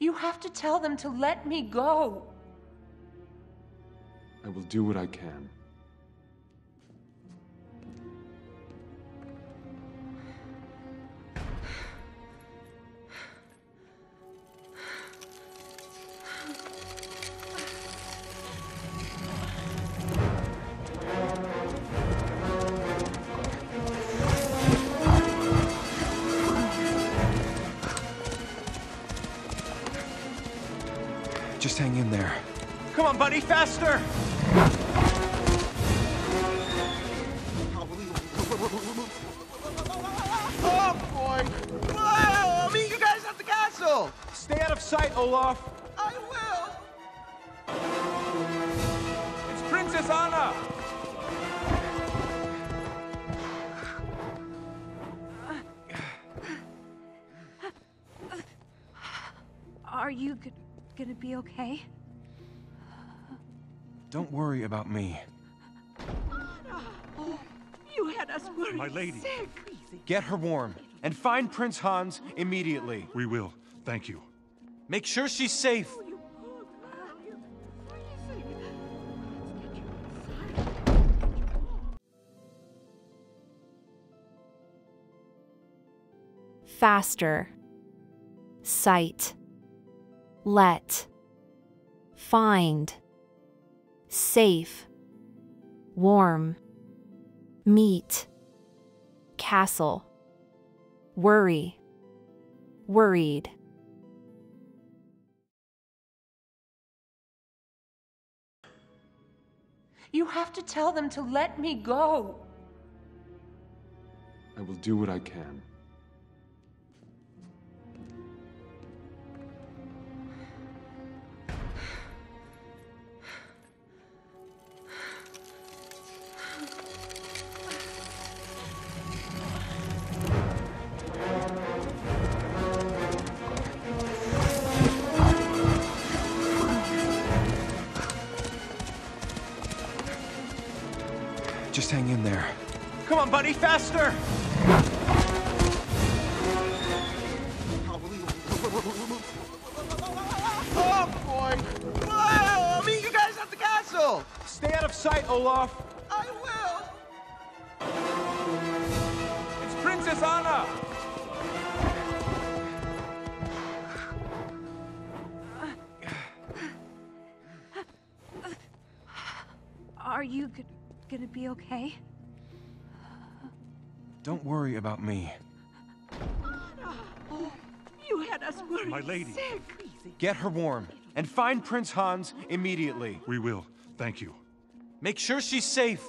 You have to tell them to let me go. I will do what I can. Just hang in there. Come on, buddy, faster! Oh, boy! Whoa! Meet you guys at the castle! Stay out of sight, Olaf! I will! It's Princess Anna! Are you gonna be okay? Don't worry about me. You had us worried. My lady. Sick. Get her warm, and find Prince Hans immediately. We will. Thank you. Make sure she's safe. You poor girl. You're freezing. Faster, sight, let, find, safe, warm, meet, castle, worry, worried. You have to tell them to let me go. I will do what I can. Just hang in there. Come on, buddy, faster! Oh, boy! Whoa! Meet you guys at the castle! Stay out of sight, Olaf! I will! It's Princess Anna! Are you gonna be okay? Don't worry about me. You had us worried. My lady. Sick. Get her warm, and find Prince Hans immediately. We will. Thank you. Make sure she's safe.